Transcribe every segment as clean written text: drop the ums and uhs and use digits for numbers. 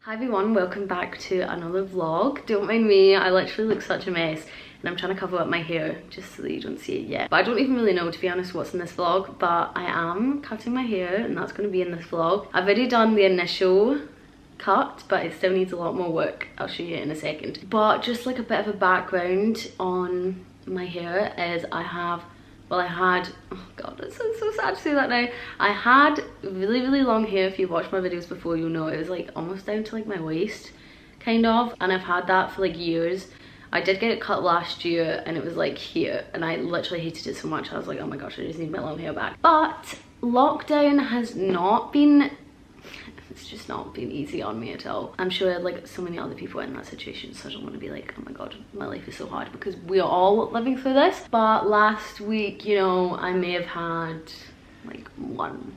Hi everyone, welcome back to another vlog. Don't mind me, I literally look such a mess and I'm trying to cover up my hair just so that you don't see it yet. But I don't even really know, to be honest, what's in this vlog, but I am cutting my hair and that's going to be in this vlog. I've already done the initial cut, but it still needs a lot more work. I'll show you in a second. But just like a bit of a background on my hair is I had, oh god, it sounds so sad to say that now. I had really long hair. If you watched my videos before, you'll know it was like almost down to like my waist, kind of. And I've had that for like years. I did get it cut last year and it was like here. And I literally hated it so much. I was like, oh my gosh, I just need my long hair back. But lockdown has not been, it's just not been easy on me at all. I'm sure like so many other people are in that situation, so I don't want to be like, oh my god, my life is so hard, because we are all living through this. But last week, you know, I may have had like one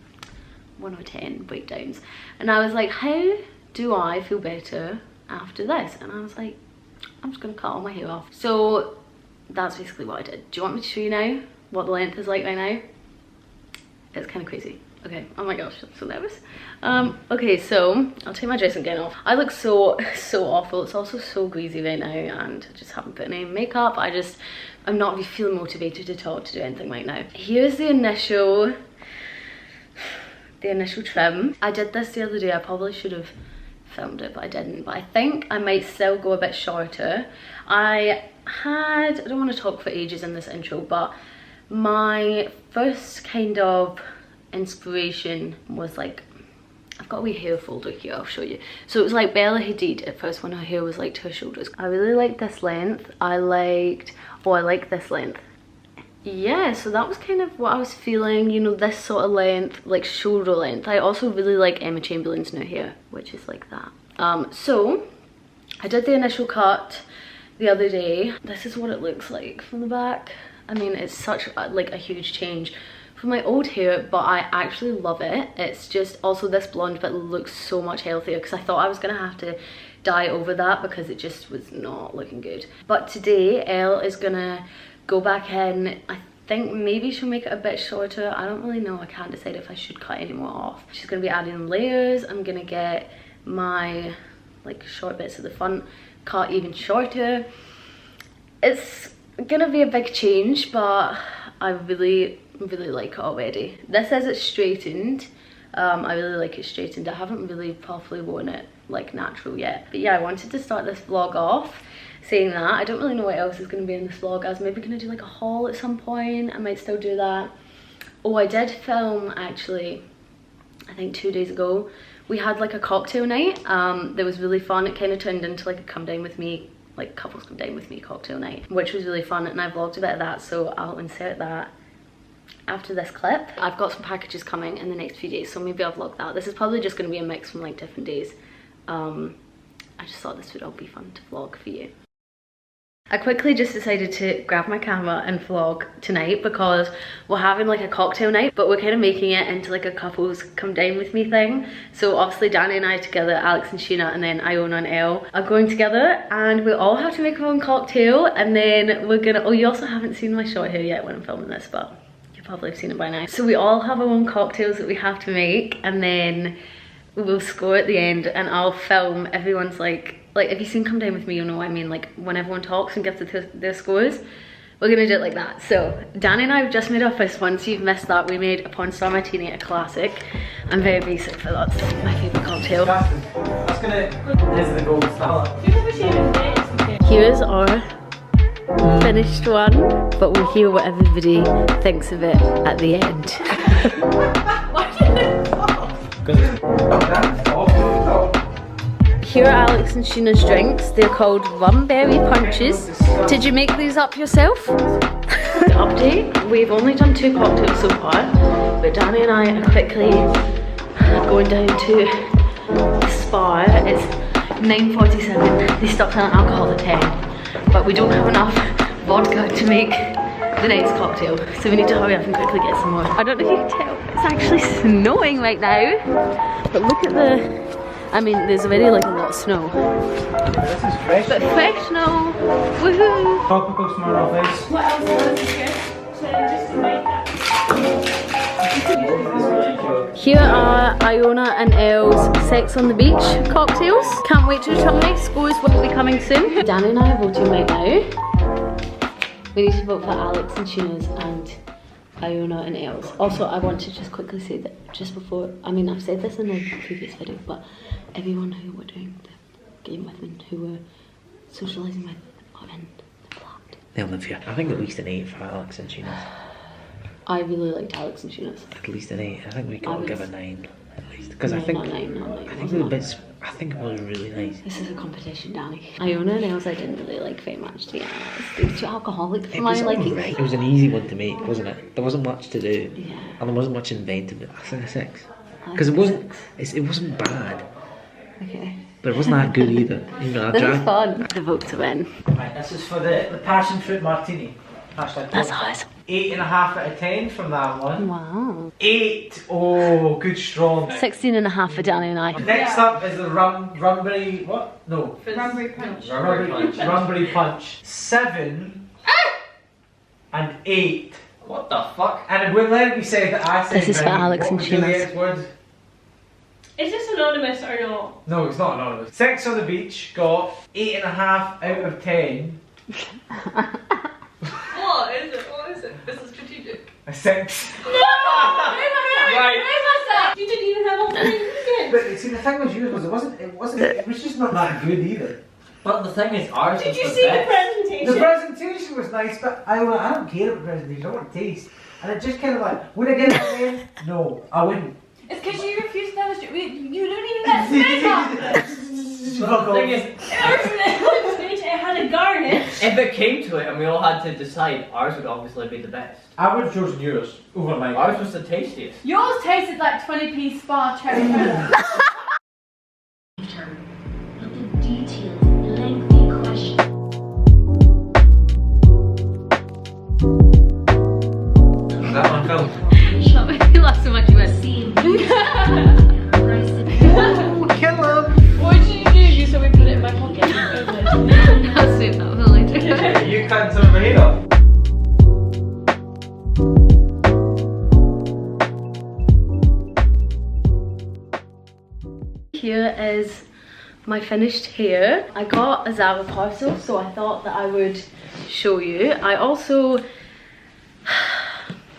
or 10 breakdowns, and I was like, how do I feel better after this? And I was like, I'm just gonna cut all my hair off. So that's basically what I did. Do you want me to show you now what the length is like right now? It's kind of crazy. Okay, oh my gosh, I'm so nervous. Okay, so I'll take my dressing gown off. I look so awful. It's also so greasy right now and I just haven't put any makeup. I'm not really feeling motivated at all to do anything right now. Here's the initial trim. I did this the other day. I probably should have filmed it, but I didn't. But I think I might still go a bit shorter. I don't want to talk for ages in this intro, but my first kind of inspiration was like, I've got a wee hair folder here, I'll show you. So it was like Bella Hadid at first when her hair was like to her shoulders. I really liked this length. I like this length. Yeah, so that was kind of what I was feeling, you know, this sort of length, like shoulder length. I also really like Emma Chamberlain's new hair, which is like that. So I did the initial cut the other day. This is what it looks like from the back. I mean, it's such like a huge change from my old hair, but I actually love it. It's just also this blonde bit looks so much healthier, because I thought I was gonna have to dye over that because it just was not looking good. But today Elle is gonna go back in. I think maybe she'll make it a bit shorter. I don't really know. I can't decide if I should cut any more off. She's gonna be adding layers. I'm gonna get my like short bits at the front cut even shorter. It's gonna be a big change, but I really like it already. This says it's straightened. I really like it straightened. I haven't really properly worn it like natural yet. But yeah, I wanted to start this vlog off saying that. I don't really know what else is going to be in this vlog. I was maybe going to do like a haul at some point. I might still do that. Oh, I did film actually, I think 2 days ago. We had like a cocktail night. That was really fun. It kind of turned into like a come down with me, like couples come down with me cocktail night, which was really fun, and I vlogged a bit of that, so I'll insert that after this clip. I've got some packages coming in the next few days, so maybe I'll vlog that. This is probably just going to be a mix from like different days. I just thought this would all be fun to vlog for you. I quickly just decided to grab my camera and vlog tonight because we're having like a cocktail night, but we're kind of making it into like a couples come down with me thing. So obviously Danny and I together, Alex and Sheena, and then Iona and Elle are going together, and we all have to make our own cocktail, and then we're gonna, oh, you also haven't seen my short hair yet when I'm filming this, but you probably have seen it by now. So we all have our own cocktails that we have to make, and then we'll score at the end, and I'll film everyone's like if you've seen Come Down With Me, you'll know what I mean, like when everyone talks and gives their scores, we're gonna do it like that. So Danny and I have just made our first one, so you've missed that. We made a Porn Star Martini, a classic. I'm very basic for that, so my favourite cocktail. That's gonna, here's the gold star. Here's our finished one, but we'll hear what everybody thinks of it at the end. Why did it fall? Because it's awful. Here are Alex and Sheena's drinks. They're called Rumberry Punches. Did you make these up yourself? Update, we've only done 2 cocktails so far, but Danny and I are quickly going down to the spa. It's 9:47. They stopped selling alcohol at 10, but we don't have enough vodka to make the next cocktail, so we need to hurry up and quickly get some more. I don't know if you can tell, it's actually snowing right now, but look at the, I mean, there's already like a lot of snow. This is fresh. But fresh snow, woohoo! Tropical Smirnoff Ice. What else was it? So just to make that. Here are Iona and Elle's Sex on the Beach cocktails. Can't wait to try. Scores will be coming soon. Danny and I are voting right now. We need to vote for Alex and Sheena's and Iona and Els. Also, I want to just quickly say that just before, I mean, I've said this in the previous video, but everyone who we're doing the game with and who we're socialising with are in the flat. They'll live here. I think at least an 8 for Alex and Sheena's. I really liked Alex and Sheena's. At least an 8. I think we can give a 9 at least. Because I No, think not 9, not 9. I think it was a bit. I think it was really nice. This is a competition, Danny. Iona and Els I didn't really like very much, to be honest. They were too alcoholic for It my was liking. alright. It was an easy one to make, wasn't it? There wasn't much to do, Yeah. and there wasn't much inventive. I think a 6 I because it think wasn't. 6. It wasn't bad, Okay. but it wasn't that good either. You know, I This is drank. fun. The vote to win. Right, this is for the passion fruit martini. Hashtag That's awesome. 8.5 out of 10 from that one. Wow. 8. Oh, good strong. 16.5 for Danny and I. Next up is the rumbury. What? No. Runbury punch. Rumbury punch. 7 and 8. What the fuck? And it wouldn't let me say that I said. This is for right. Alex What and was Sheena's. Juliet's word? Is this anonymous or not? No, it's not anonymous. Sex on the Beach got 8.5 out of 10. What is it? What is it? This is strategic. A 6. Right. You didn't even have all the ingredients. But see, the thing was yours was it was just not that good either. But the thing is, ours Did was you the see the best. presentation? The presentation was nice, but I don't care about the presentation. I want to taste. And it just kind of like, would I get it again? No, I wouldn't. It's because you refuse to have a you don't even get steak up. But the thing is, It had a garnish. if it came to it and we all had to decide, ours would obviously be the best. I would have chosen yours over mine. Ours was the tastiest. Yours tasted like 20p spa cherry cola. But the detailed, lengthy question. That one fell. That made me laugh so much you went. Kill him! What did you do? You said we put it in my pocket. I'll save that for later. You can't turn my head off. Here is my finished hair. I got a Zara parcel, so I thought that I would show you. I also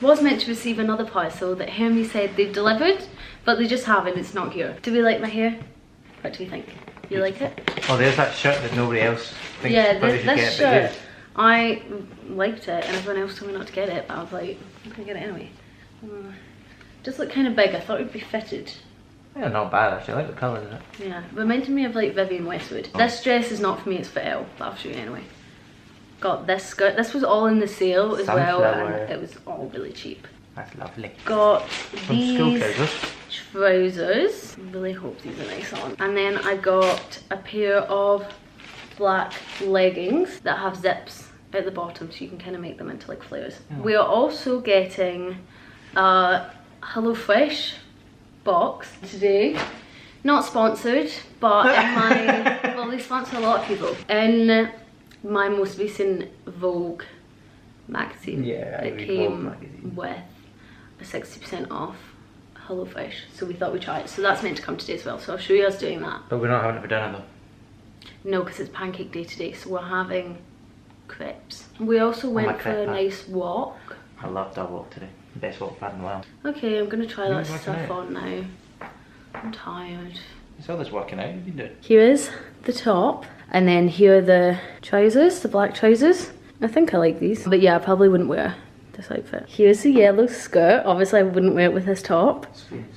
was meant to receive another parcel that Hermes said they've delivered, but they just haven't. It's not here. Do we like my hair? What do you think? You like it? Oh, there's that shirt that nobody else thinks Yeah, probably this should get, shirt, I liked it, and everyone else told me not to get it, but I was like, I'm gonna get it anyway. Just looked kind of big. I thought it would be fitted. Yeah, not bad actually. I like the colour in it. Yeah, reminded me of like Vivienne Westwood. This dress is not for me, it's for Elle, but I'll show you anyway. Got this skirt. This was all in the sale as well, Sunflower. and it was all really cheap. That's lovely. Got Some school these trousers. trousers. Really hope these are nice on. And then I got a pair of black leggings that have zips at the bottom, so you can kind of make them into like flares. We are also getting a HelloFresh box today. Not sponsored, but in my well, they sponsor a lot of people. In my most recent Vogue magazine, Yeah, I it read came Vogue magazine. with a 60% off HelloFresh, so we thought we'd try it. So that's meant to come today as well, so I'll show you us doing that. But we're not having it for dinner though. No, because it's pancake day today, so we're having crepes. We also went my for crepe a pie. nice walk. I loved our walk today. Best walk I've had in a while. Okay, I'm gonna try You're that working stuff out. on now. I'm tired. It's all this working out you've been doing. Here is the top, and then here are the trousers, the black trousers. I think I like these, but yeah, I probably wouldn't wear this outfit. Here's the yellow skirt. Obviously I wouldn't wear it with this top.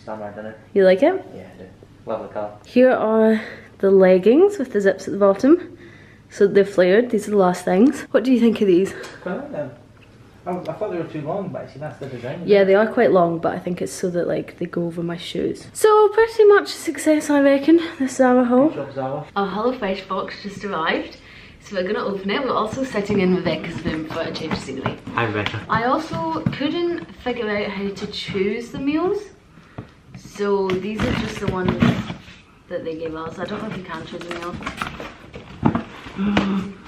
Standard, didn't it? You like it? Yeah, I do. Lovely colour. Here are the leggings with the zips at the bottom. So they're flared. These are the last things. What do you think of these? Quite like them. I thought they were too long, but see, that's the design. Yeah, they are quite long, but I think it's so that like they go over my shoes. So pretty much a success, I reckon, this Zara haul. Good job, Zara. Our HelloFresh box just arrived, so we're gonna open it. We're also sitting in Rebecca's room for a change of scenery. Hi, Rebecca. I also couldn't figure out how to choose the meals, so these are just the ones that they gave us. I don't know if you can choose a meal.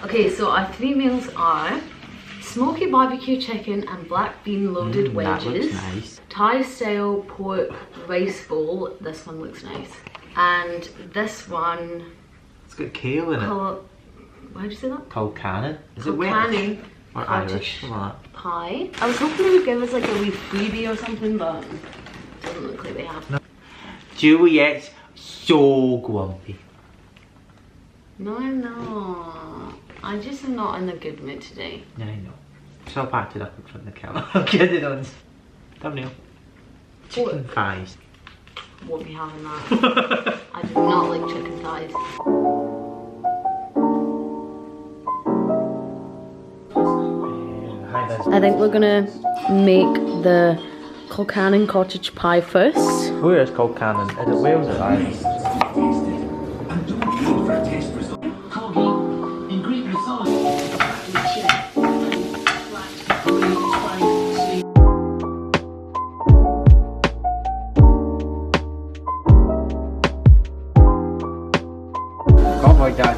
Okay, so our 3 meals are smoky barbecue chicken and black bean loaded That looks wedges, nice. Thai style pork rice bowl. This one looks nice. And this one, It's got kale in it. why did you say that? Colcannon. Is it Welsh? Colcannon Or cottage Irish? Something like that. pie. I was hoping they would give us like a wee freebie or something, but it doesn't look like they have. No. Juliet's so grumpy. No, I'm not. I just am not in a good mood today. Yeah, I know. So packed it up in front of the camera. I'm kidding on. Thumbnail. Chicken thighs. Won't be having that. I do not like chicken thighs. I think we're gonna make the Colcannon cottage pie first. Where is Colcannon? Is it Wales or Ireland? Oh my god.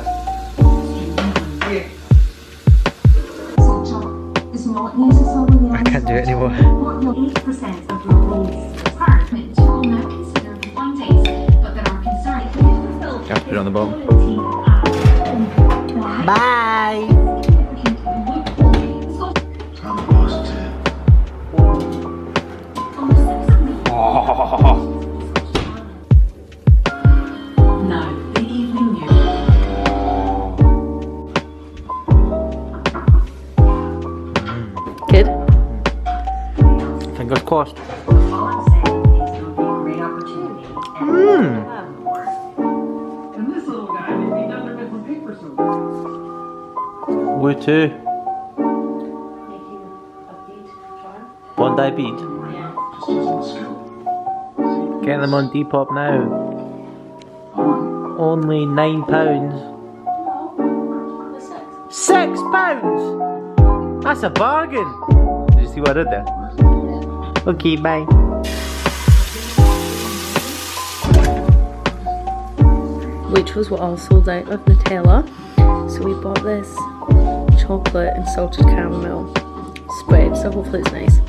I can't do it anymore. 8% of your roles requirement will now consider one days, but there are concerns. Just put it on the bottom. Bye! Now, the evening news. Good? Fingers crossed. All I'm saying is it'll be a great opportunity. And more. And this little guy made me another different paper soap. Where to? Bondi Beach. Get them on Depop now. Only £9. £6? That's a bargain. Did you see what I did there? Okay, bye. Waitrose were all sold out of Nutella, so we bought this chocolate and salted caramel spread, so hopefully it's nice.